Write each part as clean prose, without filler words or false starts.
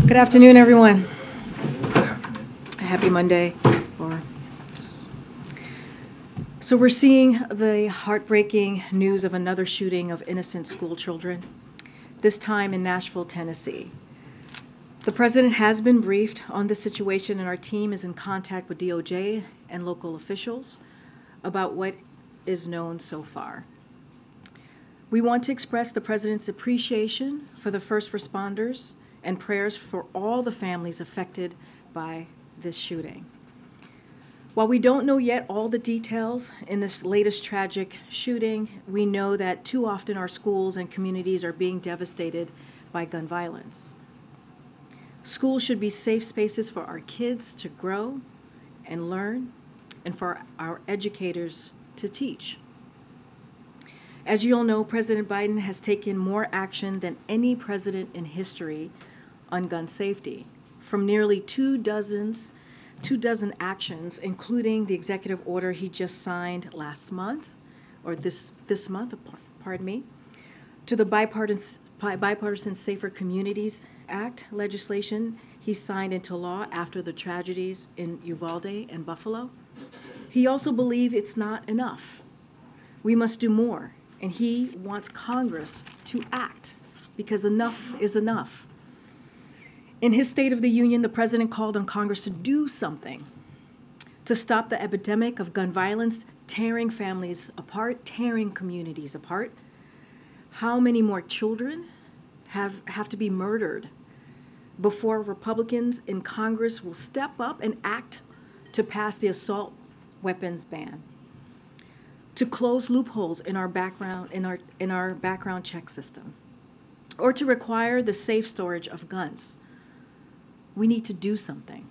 Good afternoon, everyone. Happy Monday. So we're seeing the heartbreaking news of another shooting of innocent school children, this time in Nashville, Tennessee. The president has been briefed on the situation, and our team is in contact with DOJ and local officials about what is known so far. We want to express the president's appreciation for the first responders and prayers for all the families affected by this shooting. While we don't know yet all the details in this latest tragic shooting, we know that too often our schools and communities are being devastated by gun violence. Schools should be safe spaces for our kids to grow and learn, and for our educators to teach. As you all know, President Biden has taken more action than any president in history on gun safety, from nearly two dozen actions, including the executive order he just signed last month, or this month, pardon me, to the bipartisan Safer Communities Act legislation he signed into law after the tragedies in Uvalde and Buffalo. He also believes it's not enough. We must do more, and he wants Congress to act, because enough is enough. In his State of the Union, the president called on Congress to do something to stop the epidemic of gun violence, tearing families apart, tearing communities apart. How many more children have to be murdered before Republicans in Congress will step up and act to pass the assault weapons ban, to close loopholes in our background check system, or to require the safe storage of guns? We need to do something.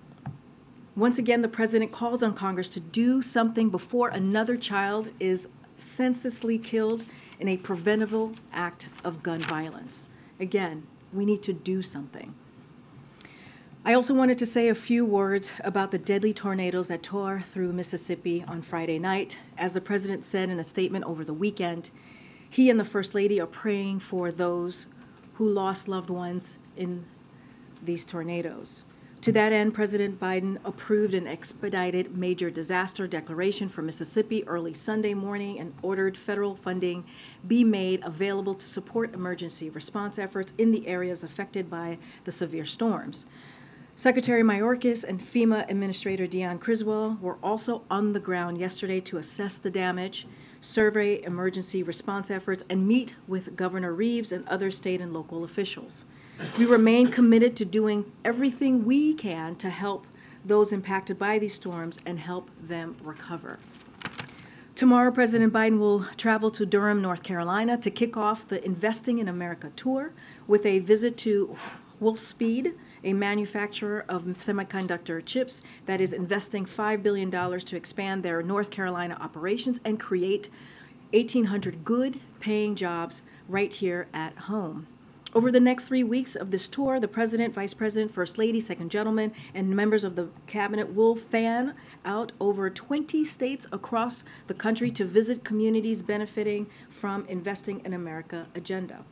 Once again, the president calls on Congress to do something before another child is senselessly killed in a preventable act of gun violence. Again, we need to do something. I also wanted to say a few words about the deadly tornadoes that tore through Mississippi on Friday night. As the president said in a statement over the weekend, he and the First Lady are praying for those who lost loved ones in these tornadoes. To that end, President Biden approved an expedited major disaster declaration for Mississippi early Sunday morning and ordered federal funding be made available to support emergency response efforts in the areas affected by the severe storms. Secretary Mayorkas and FEMA Administrator Deanne Criswell were also on the ground yesterday to assess the damage, survey emergency response efforts, and meet with Governor Reeves and other state and local officials. We remain committed to doing everything we can to help those impacted by these storms and help them recover. Tomorrow, President Biden will travel to Durham, North Carolina to kick off the Investing in America tour with a visit to Wolfspeed, a manufacturer of semiconductor chips that is investing $5 billion to expand their North Carolina operations and create 1,800 good paying jobs right here at home. Over the next 3 weeks of this tour, the President, Vice President, First Lady, Second Gentleman, and members of the Cabinet will fan out over 20 states across the country to visit communities benefiting from Investing in America agenda.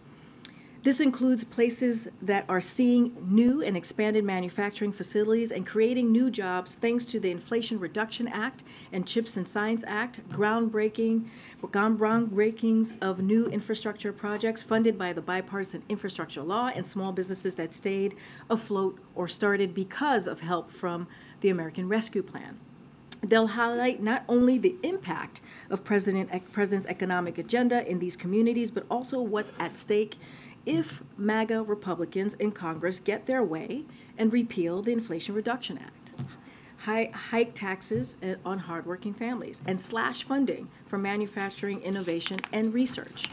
This includes places that are seeing new and expanded manufacturing facilities and creating new jobs thanks to the Inflation Reduction Act and CHIPS and Science Act, groundbreakings of new infrastructure projects funded by the bipartisan infrastructure law, and small businesses that stayed afloat or started because of help from the American Rescue Plan. They'll highlight not only the impact of President's economic agenda in these communities, but also what's at stake if MAGA Republicans in Congress get their way and repeal the Inflation Reduction Act, hike taxes on hardworking families, and slash funding for manufacturing, innovation, and research.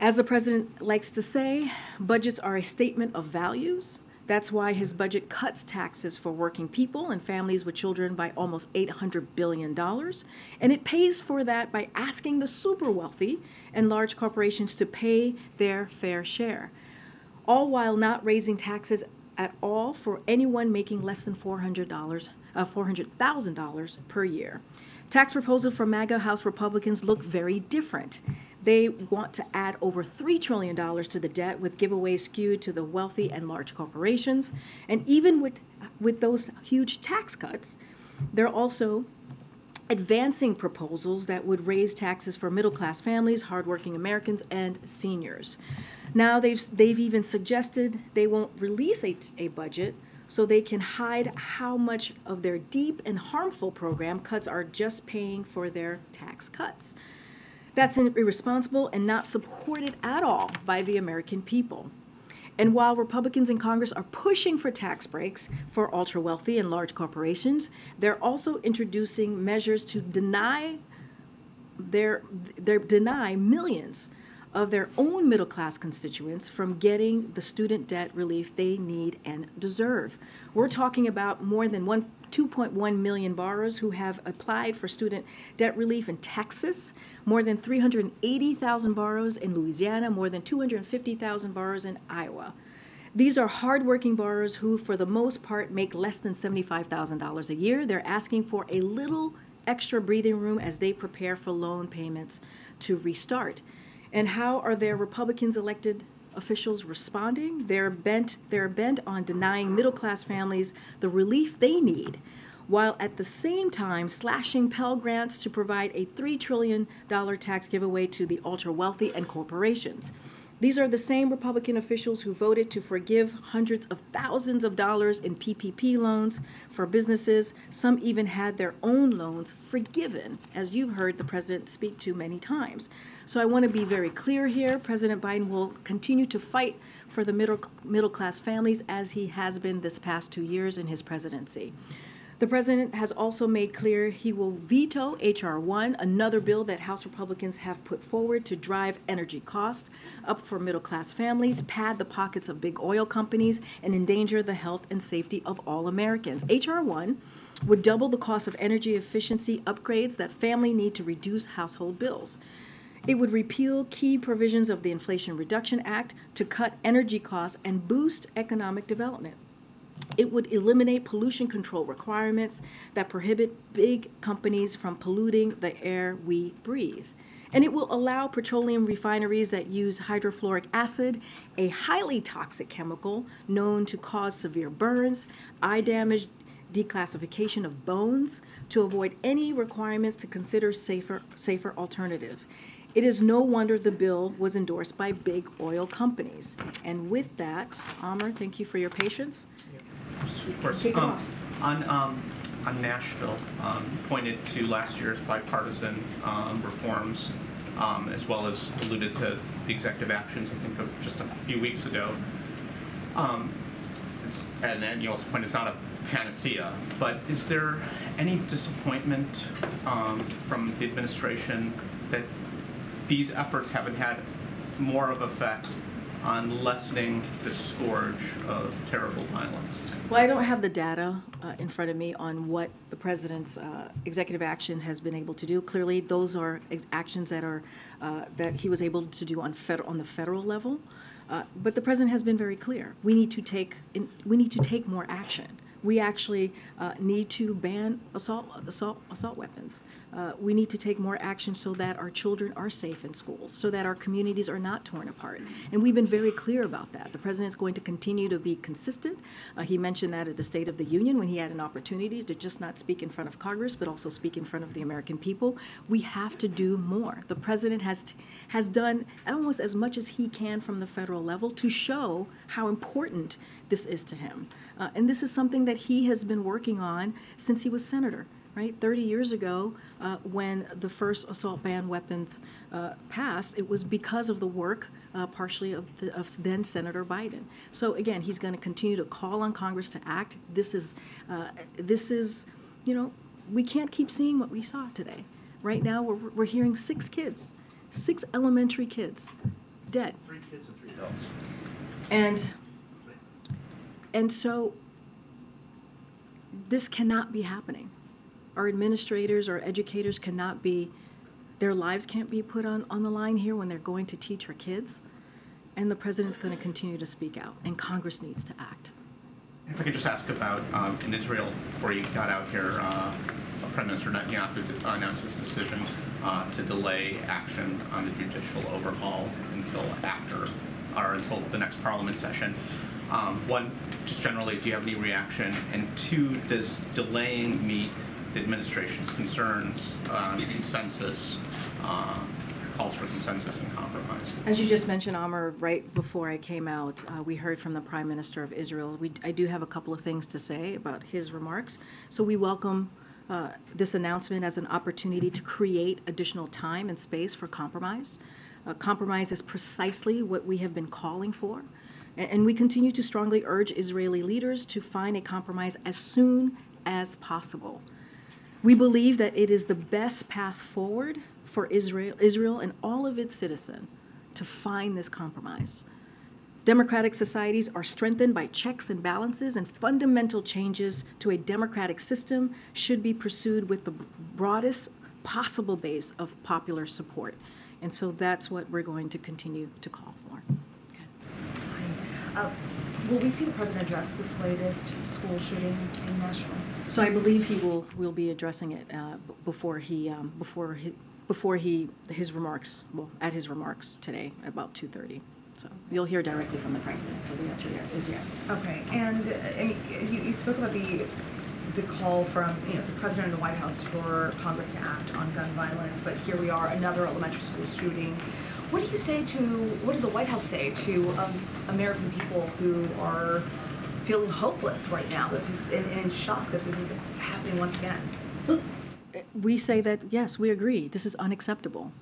As the president likes to say, budgets are a statement of values. That's why his budget cuts taxes for working people and families with children by almost $800 billion. And it pays for that by asking the super wealthy and large corporations to pay their fair share, all while not raising taxes at all for anyone making less than $400,000 per year. Tax proposals from MAGA House Republicans look very different. They want to add over $3 trillion to the debt, with giveaways skewed to the wealthy and large corporations. And even with those huge tax cuts, they're also advancing proposals that would raise taxes for middle-class families, hardworking Americans, and seniors. Now they've even suggested they won't release a budget so they can hide how much of their deep and harmful program cuts are just paying for their tax cuts. That's irresponsible and not supported at all by the American people. And while Republicans in Congress are pushing for tax breaks for ultra-wealthy and large corporations, they're also introducing measures to deny millions of their own middle-class constituents from getting the student debt relief they need and deserve. We're talking about more than 2.1 million borrowers who have applied for student debt relief in Texas, more than 380,000 borrowers in Louisiana, more than 250,000 borrowers in Iowa. These are hardworking borrowers who, for the most part, make less than $75,000 a year. They're asking for a little extra breathing room as they prepare for loan payments to restart. And how are their Republicans elected officials responding? They're bent on denying middle-class families the relief they need, while at the same time slashing Pell Grants to provide a $3 trillion tax giveaway to the ultra-wealthy and corporations. These are the same Republican officials who voted to forgive hundreds of thousands of dollars in PPP loans for businesses. Some even had their own loans forgiven, as you've heard the president speak to many times. So I want to be very clear here. President Biden will continue to fight for the middle-class families as he has been this past 2 years in his presidency. The president has also made clear he will veto H.R. 1, another bill that House Republicans have put forward to drive energy costs up for middle-class families, pad the pockets of big oil companies, and endanger the health and safety of all Americans. H.R. 1 would double the cost of energy efficiency upgrades that families need to reduce household bills. It would repeal key provisions of the Inflation Reduction Act to cut energy costs and boost economic development. It would eliminate pollution control requirements that prohibit big companies from polluting the air we breathe. And it will allow petroleum refineries that use hydrofluoric acid, a highly toxic chemical known to cause severe burns, eye damage, declassification of bones, to avoid any requirements to consider safer alternative. It is no wonder the bill was endorsed by big oil companies. And with that, Amr, thank you for your patience. Of course. On Nashville, pointed to last year's bipartisan reforms, as well as alluded to the executive actions, I think, of just a few weeks ago. And then you also pointed it's not a panacea, but is there any disappointment from the administration that these efforts haven't had more of effect on lessening the scourge of terrible violence? Well, I don't have the data in front of me on what the president's executive actions has been able to do. Clearly, those are actions that are that he was able to do on the federal level. But the president has been very clear. We need to take more action. We actually need to ban assault weapons. We need to take more action so that our children are safe in schools, so that our communities are not torn apart. And we've been very clear about that. The president is going to continue to be consistent. He mentioned that at the State of the Union when he had an opportunity to just not speak in front of Congress, but also speak in front of the American people. We have to do more. The president has done almost as much as he can from the federal level to show how important this is to him. And this is something that he has been working on since he was senator, right? 30 years ago, when the first assault ban weapons passed, it was because of the work partially of then Senator Biden. So again, he's going to continue to call on Congress to act. This is, you know, we can't keep seeing what we saw today. Right now, we're hearing 6 kids, 6 elementary kids, dead. 3 kids and 3 adults. And so this cannot be happening. Our administrators, our educators cannot be, their lives can't be put on the line here when they're going to teach our kids. And the president's going to continue to speak out, and Congress needs to act. If I could just ask about, in Israel, before you got out here, Prime Minister Netanyahu announced his decision to delay action on the judicial overhaul until after, or until the next Parliament session. One, just generally, do you have any reaction? And two, does delaying meet the administration's concerns, consensus, calls for consensus and compromise? As you just mentioned, Amr, right before I came out, we heard from the Prime Minister of Israel. I do have a couple of things to say about his remarks. So we welcome this announcement as an opportunity to create additional time and space for compromise. Compromise is precisely what we have been calling for. And we continue to strongly urge Israeli leaders to find a compromise as soon as possible. We believe that it is the best path forward for Israel and all of its citizens to find this compromise. Democratic societies are strengthened by checks and balances, and fundamental changes to a democratic system should be pursued with the broadest possible base of popular support. And so that's what we're going to continue to call for. Will we see the president address this latest school shooting in Nashville? So I believe he will be addressing it before his remarks. Well, at his remarks today about 2:30. So you'll hear directly from the president. So the answer there is yes. Okay, and I mean, you spoke about the call from the president and the White House for Congress to act on gun violence, but here we are, another elementary school shooting. What does the White House say to American people who are feeling hopeless right now, that this, and in shock that this is happening once again? We say that, yes, we agree. This is unacceptable.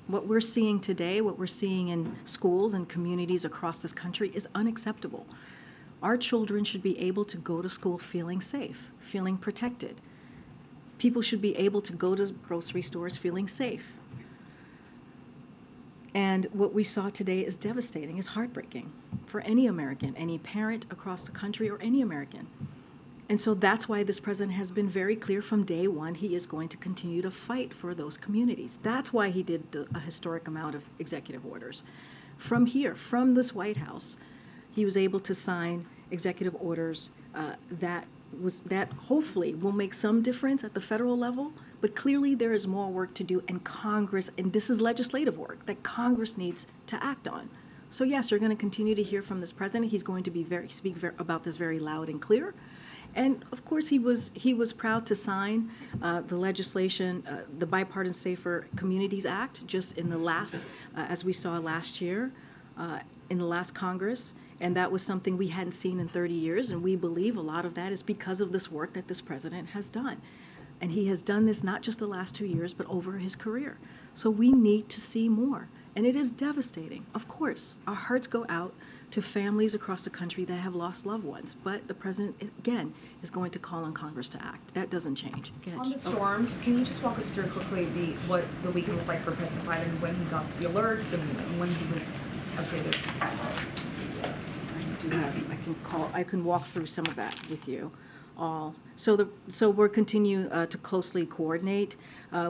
What we're seeing today, what we're seeing in schools and communities across this country is unacceptable. Our children should be able to go to school feeling safe, feeling protected. People should be able to go to grocery stores feeling safe. And what we saw today is devastating, is heartbreaking for any American, any parent across the country, or any American. And so that's why this president has been very clear from day one he is going to continue to fight for those communities. That's why he did a historic amount of executive orders. From here, from this White House, he was able to sign executive orders that hopefully will make some difference at the federal level, but clearly there is more work to do, and Congress, and this is legislative work that Congress needs to act on. So yes, you're going to continue to hear from this president. He's going to speak about this very loud and clear. And of course, he was proud to sign the legislation, the Bipartisan Safer Communities Act, just in the last, as we saw last year, in the last Congress. And that was something we hadn't seen in 30 years. And we believe a lot of that is because of this work that this president has done. And he has done this not just the last 2 years, but over his career. So we need to see more. And it is devastating. Of course, our hearts go out to families across the country that have lost loved ones. But the president, again, is going to call on Congress to act. That doesn't change. On the storms, can you just walk us through quickly what the weekend was like for President Biden, when he got the alerts and when he was updated? Yes, I do have. I can walk through some of that with you all. So we're continue to closely coordinate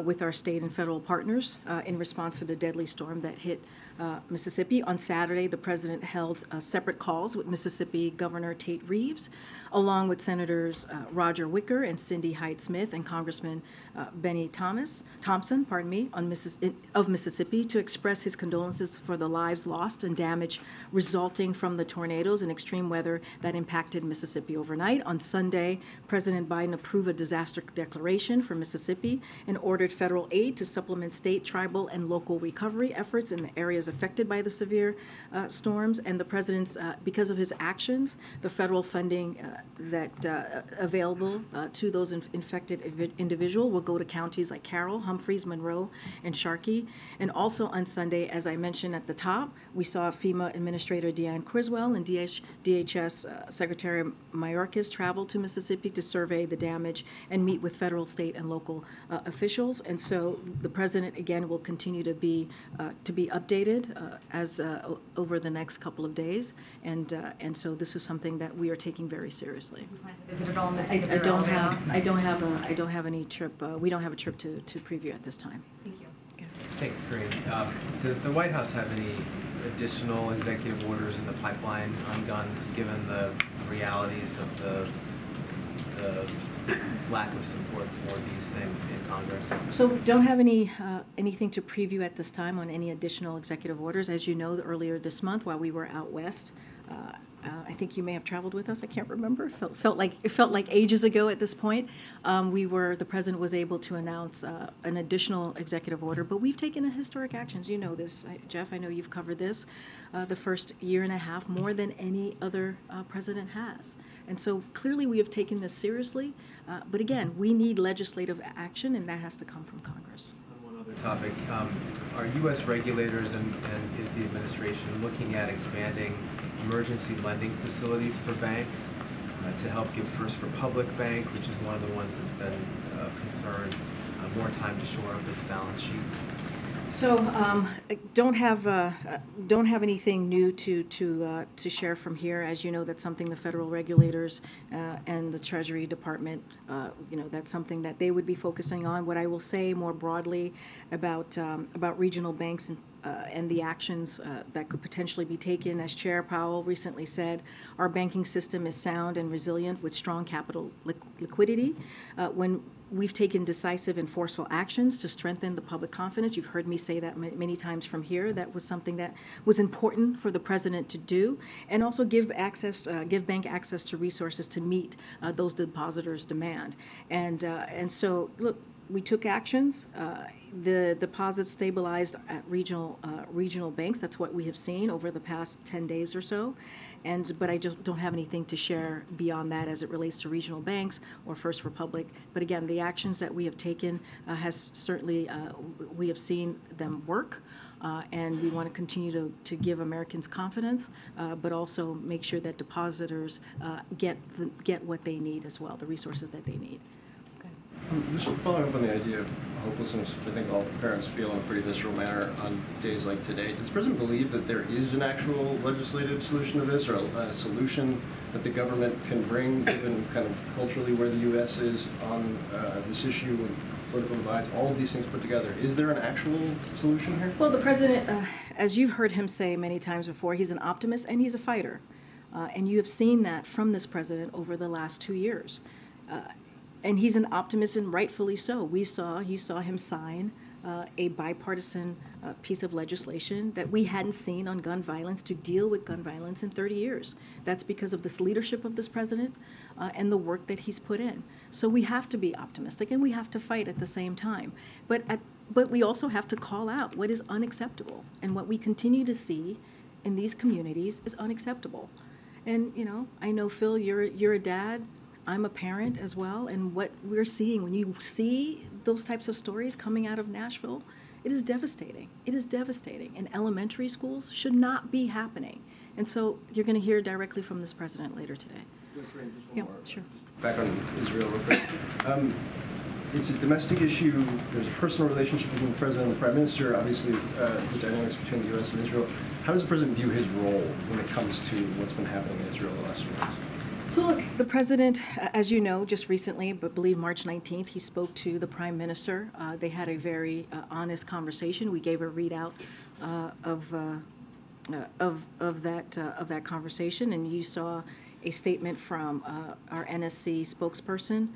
with our state and federal partners in response to the deadly storm that hit Mississippi. On Saturday, the president held separate calls with Mississippi Governor Tate Reeves, along with Senators Roger Wicker and Cindy Hyde-Smith and Congressman Benny Thompson, of Mississippi, to express his condolences for the lives lost and damage resulting from the tornadoes and extreme weather that impacted Mississippi overnight. On Sunday, President Biden approved a disaster declaration for Mississippi and ordered federal aid to supplement state, tribal, and local recovery efforts in the areas affected by the severe storms. And the president's, because of his actions, the federal funding available to those infected individuals will go to counties like Carroll, Humphreys, Monroe, and Sharkey. And also on Sunday, as I mentioned at the top, we saw FEMA Administrator Deanne Criswell and DHS Secretary Mayorkas travel to Mississippi to survey the damage and meet with federal, state, and local officials. And so the president, again, will continue to be updated as over the next couple of days. And so this is something that we are taking very seriously. Is it at all Mississippi? I don't have any trip. We don't have a trip to preview at this time. Thank you. Thanks, Karine. Does the White House have any additional executive orders in the pipeline on guns, given the realities of the lack of support for these things in Congress? So don't have anything to preview at this time on any additional executive orders. As you know, earlier this month while we were out west, I think you may have traveled with us. I can't remember. It felt like ages ago at this point. The president was able to announce an additional executive order, but we've taken historic actions. You know this, Jeff. I know you've covered this. The first year and a half, more than any other president has. And so clearly we have taken this seriously. But again, we need legislative action, and that has to come from Congress. On one other topic, are U.S. regulators and is the administration looking at expanding emergency lending facilities for banks to help give First Republic Bank, which is one of the ones that's been of concern, more time to shore up its balance sheet? So don't have anything new to share from here. As you know, that's something the federal regulators and the Treasury Department, that's something that they would be focusing on. What I will say more broadly about regional banks and the actions that could potentially be taken, as Chair Powell recently said, our banking system is sound and resilient with strong capital liquidity. When we've taken decisive and forceful actions to strengthen the public confidence. You've heard me say that many times from here. That was something that was important for the president to do, and also give bank access to resources to meet those depositors' demand. And so, look, we took actions. The deposits stabilized at regional banks. That's what we have seen over the past 10 days or so. But I just don't have anything to share beyond that as it relates to regional banks or First Republic. But again, the actions that we have taken has certainly, we have seen them work. And we want to continue to give Americans confidence, but also make sure that depositors get what they need as well, the resources that they need. Just following up on the idea of hopelessness, which I think all parents feel in a pretty visceral manner on days like today, does the president believe that there is an actual legislative solution to this, or a solution that the government can bring, given kind of culturally where the U.S. is on this issue with political divides, all of these things put together? Is there an actual solution here? Well, the president, as you've heard him say many times before, he's an optimist and he's a fighter. And you have seen that from this president over the last 2 years. And he's an optimist, and rightfully so. You saw him sign a bipartisan piece of legislation that we hadn't seen on gun violence, to deal with gun violence in 30 years. That's because of this leadership of this president and the work that he's put in. So we have to be optimistic, and we have to fight at the same time. But we also have to call out what is unacceptable, and what we continue to see in these communities is unacceptable. And I know, Phil, you're a dad. I'm a parent as well, and what we're seeing, when you see those types of stories coming out of Nashville, it is devastating. It is devastating. And elementary schools should not be happening. And so you're going to hear directly from this president later today. Just one Yeah, more. sure. Back on Israel real quick. It's a domestic issue. There's a personal relationship between the president and the prime minister, obviously the dynamics between the U.S. and Israel. How does the president view his role when it comes to what's been happening in Israel the last few months? So look, the president, as you know, just recently, but believe March 19th, he spoke to the prime minister. They had a very honest conversation. We gave a readout of that conversation, and you saw a statement from our NSC spokesperson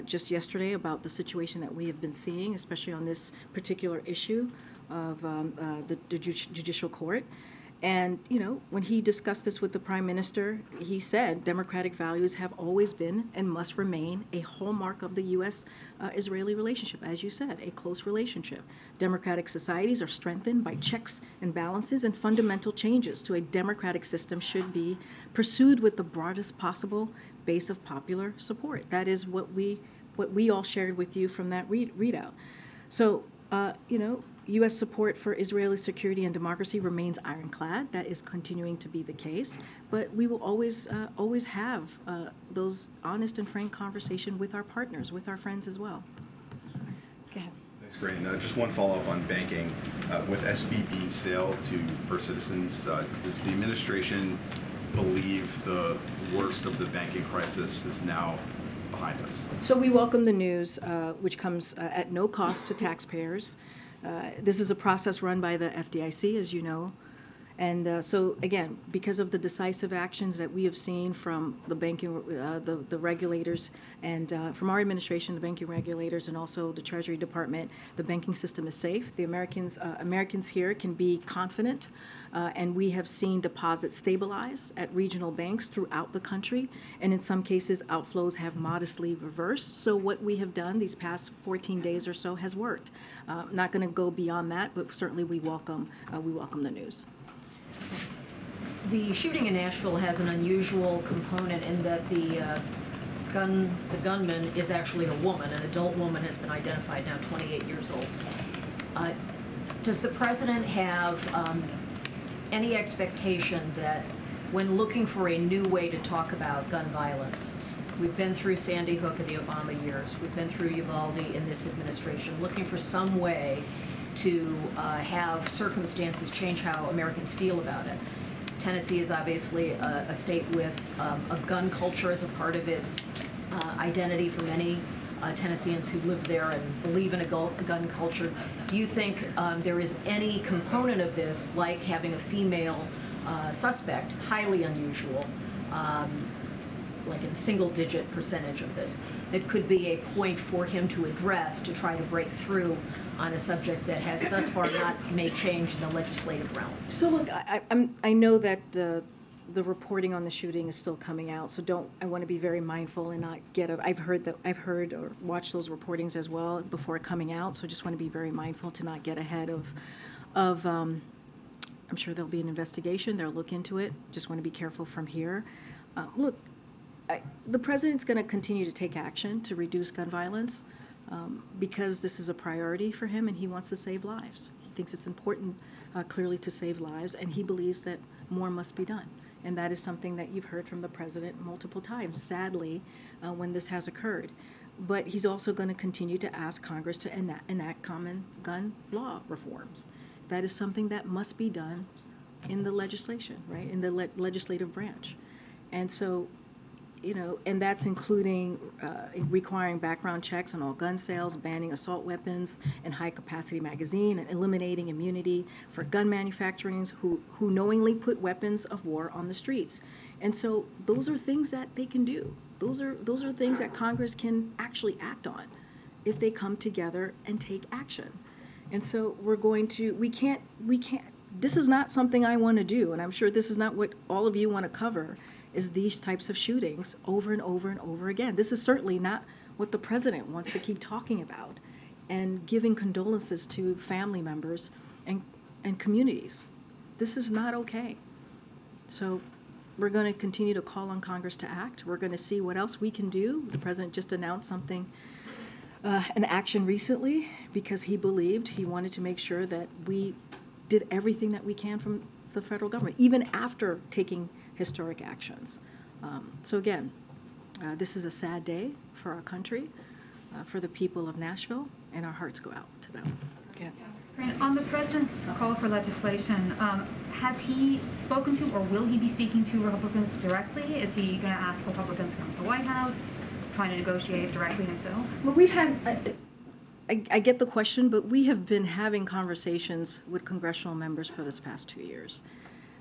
just yesterday about the situation that we have been seeing, especially on this particular issue of the judicial court. And, when he discussed this with the prime minister, he said democratic values have always been and must remain a hallmark of the U.S.-Israeli relationship. As you said, a close relationship. Democratic societies are strengthened by checks and balances, and fundamental changes to a democratic system should be pursued with the broadest possible base of popular support. That is what we all shared with you from that readout. So, U.S. support for Israeli security and democracy remains ironclad. That is continuing to be the case. But we will always have those honest and frank conversations with our partners, with our friends as well. Go ahead. Thanks, Karine. Just one follow-up on banking. With SVB's sale to First Citizens, does the administration believe the worst of the banking crisis is now behind us? So we welcome the news, which comes at no cost to taxpayers. This is a process run by the FDIC, as you know, And so again, because of the decisive actions that we have seen from the banking, the regulators, and from our administration, the banking regulators, and also the Treasury Department, the banking system is safe. The Americans here can be confident, and we have seen deposits stabilize at regional banks throughout the country, and in some cases, outflows have modestly reversed. So what we have done these past 14 days or so has worked. Not going to go beyond that, but certainly we welcome the news. The shooting in Nashville has an unusual component in that the gunman is actually a woman, an adult woman has been identified, now 28 years old. Does the president have any expectation that when looking for a new way to talk about gun violence, we've been through Sandy Hook in the Obama years, we've been through Uvalde in this administration, looking for some way to have circumstances change how Americans feel about it. Tennessee is obviously a state with a gun culture as a part of its identity for many Tennesseans who live there and believe in a gun culture. Do you think there is any component of this, like having a female suspect, highly unusual, like in single-digit percentage of this, that could be a point for him to address to try to break through on a subject that has thus far not made change in the legislative realm? So look, I know that the reporting on the shooting is still coming out, so I want to be very mindful and not get I've heard or watched those reportings as well before coming out, so just want to be very mindful to not get ahead of I'm sure there'll be an investigation, they'll look into it, just want to be careful from here. Look, the president's going to continue to take action to reduce gun violence because this is a priority for him and he wants to save lives. He thinks it's important, clearly, to save lives, and he believes that more must be done. And that is something that you've heard from the president multiple times, sadly, when this has occurred. But he's also going to continue to ask Congress to enact common gun law reforms. That is something that must be done in the legislation, right, in the legislative branch. And so, and that's including requiring background checks on all gun sales, banning assault weapons and high-capacity magazine, and eliminating immunity for gun manufacturers who knowingly put weapons of war on the streets. And so those are things that they can do. Those are things that Congress can actually act on if they come together and take action. And so we can't, this is not something I want to do, and I'm sure this is not what all of you want to cover, is these types of shootings over and over and over again. This is certainly not what the president wants to keep talking about and giving condolences to family members and communities. This is not okay. So we're going to continue to call on Congress to act. We're going to see what else we can do. The president just announced something, an action recently, because he wanted to make sure that we did everything that we can from the federal government, even after taking historic actions. So again, this is a sad day for our country, for the people of Nashville, and our hearts go out to them. Okay. On the president's call for legislation, has he spoken to or will he be speaking to Republicans directly? Is he going to ask Republicans to come to the White House, trying to negotiate directly himself? Well, we've had, I get the question, but we have been having conversations with congressional members for this past 2 years.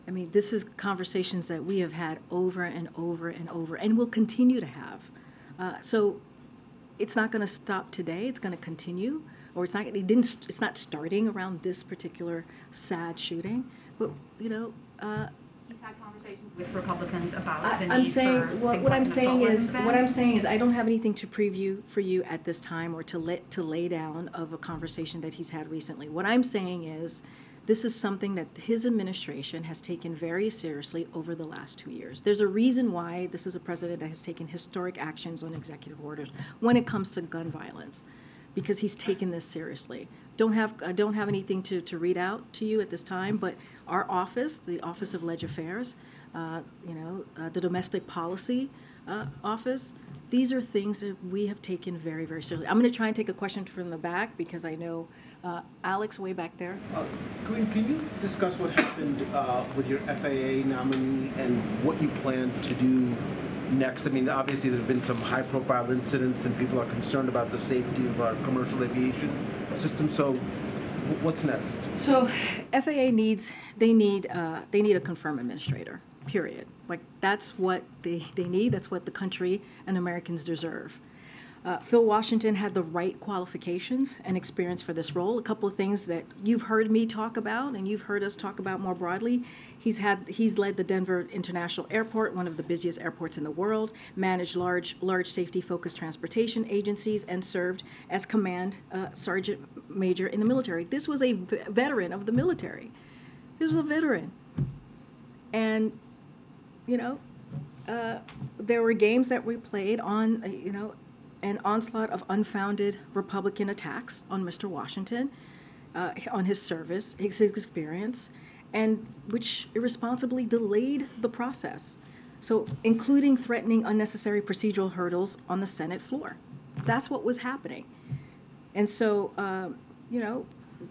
I mean, this is conversations that we have had over and over and over, and will continue to have. So it's not going to stop today. It's going to continue, or it's not starting around this particular sad shooting. But he's had conversations with Republicans about the need I'm saying, for what I'm saying is I don't have anything to preview for you at this time, or to lay down of a conversation that he's had recently. What I'm saying is, this is something that his administration has taken very seriously over the last 2 years. There's a reason why this is a president that has taken historic actions on executive orders when it comes to gun violence, because he's taken this seriously. I don't have anything to read out to you at this time, but our office, the Office of Leg Affairs, the Domestic Policy Office, these are things that we have taken very, very seriously. I'm going to try and take a question from the back, because I know Alex way back there. Karine, can you discuss what happened with your FAA nominee and what you plan to do next? I mean, obviously there have been some high-profile incidents and people are concerned about the safety of our commercial aviation system. So What's next? So FAA they need a confirmed administrator, period. Like, that's what they need. That's what the country and Americans deserve. Phil Washington had the right qualifications and experience for this role. A couple of things that you've heard me talk about and you've heard us talk about more broadly. He's led the Denver International Airport, one of the busiest airports in the world, managed large safety-focused transportation agencies, and served as command sergeant major in the military. This was a veteran of the military. This was a veteran. And, you know, there were games that we played on, an onslaught of unfounded Republican attacks on Mr. Washington, on his service, his experience, and which irresponsibly delayed the process. So, including threatening unnecessary procedural hurdles on the Senate floor. That's what was happening. And so,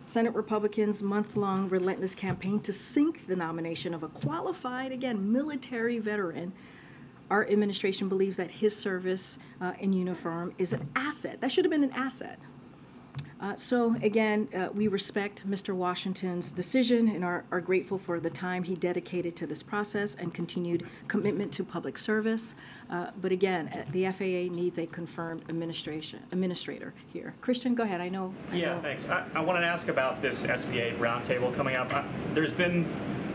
Senate Republicans' month-long relentless campaign to sink the nomination of a qualified, again, military veteran. Our administration believes that his service in uniform is an asset. That should have been an asset. So again, we respect Mr. Washington's decision and are grateful for the time he dedicated to this process and continued commitment to public service. But again, the FAA needs a confirmed administrator here. Christian, go ahead. I know. Yeah, thanks. I wanted to ask about this SBA roundtable coming up. There's been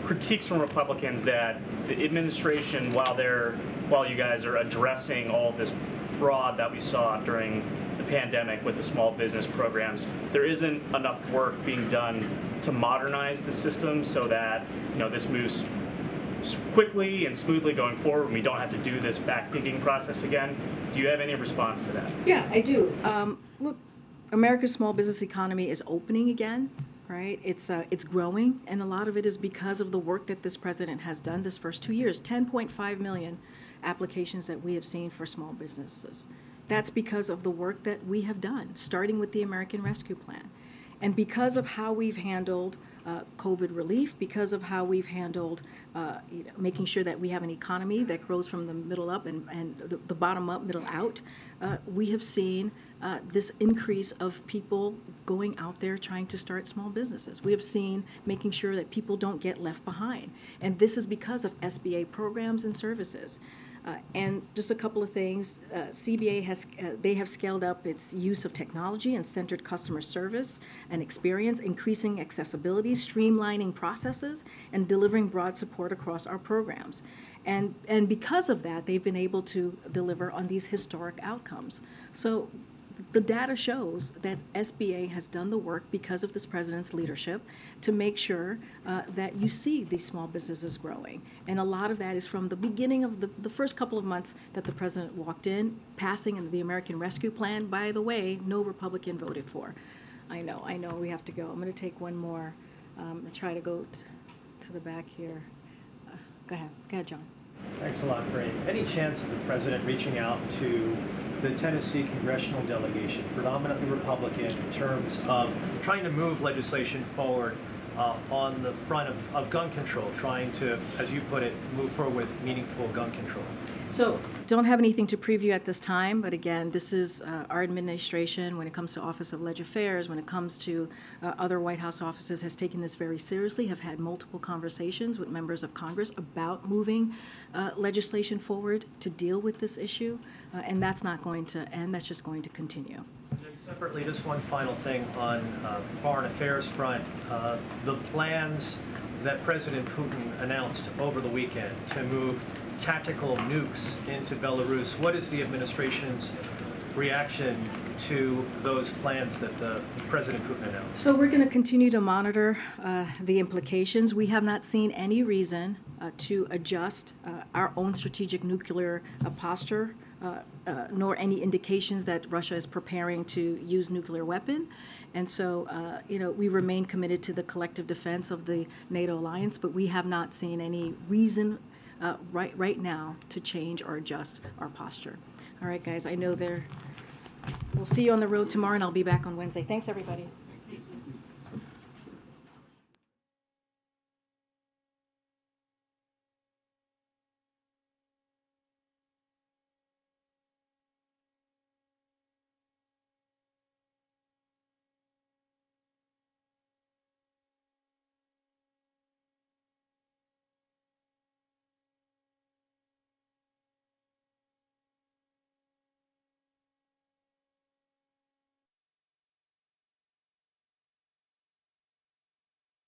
critiques from Republicans that the administration, while you guys are addressing all this fraud that we saw during the pandemic with the small business programs, there isn't enough work being done to modernize the system so that this moves quickly and smoothly going forward and we don't have to do this back-thinking process again. Do you have any response to that? Yeah, I do. Look, America's small business economy is opening again. Right? It's growing, and a lot of it is because of the work that this president has done this first 2 years. 10.5 million applications that we have seen for small businesses. That's because of the work that we have done, starting with the American Rescue Plan. And because of how we've handled COVID relief, because of how we've handled making sure that we have an economy that grows from the middle up and the bottom up, middle out, we have seen this increase of people going out there trying to start small businesses. We have seen making sure that people don't get left behind. And this is because of SBA programs and services. And just a couple of things, CBA they have scaled up its use of technology and centered customer service and experience, increasing accessibility, streamlining processes, and delivering broad support across our programs. And because of that, they've been able to deliver on these historic outcomes. So the data shows that SBA has done the work because of this president's leadership to make sure that you see these small businesses growing. And a lot of that is from the beginning of the first couple of months that the president walked in, passing the American Rescue Plan. By the way, no Republican voted for. I know, we have to go. I'm going to take one more and try to go to the back here. Go ahead, John. Thanks a lot, Karine. Any chance of the president reaching out to the Tennessee congressional delegation, predominantly Republican, in terms of trying to move legislation forward on the front of gun control, trying to, as you put it, move forward with meaningful gun control? So don't have anything to preview at this time, but again, this is our administration, when it comes to Office of Leg Affairs, when it comes to other White House offices, has taken this very seriously, have had multiple conversations with members of Congress about moving legislation forward to deal with this issue, and that's not going to end, that's just going to continue. And then separately, just one final thing on foreign affairs front, the plans that President Putin announced over the weekend to move tactical nukes into Belarus. What is the administration's reaction to those plans that the President Putin announced? So we're going to continue to monitor the implications. We have not seen any reason to adjust our own strategic nuclear posture, nor any indications that Russia is preparing to use nuclear weapon. And so, we remain committed to the collective defense of the NATO alliance, but we have not seen any reason right now to change or adjust our posture. All right, guys, I know we'll see you on the road tomorrow, and I'll be back on Wednesday. Thanks, everybody.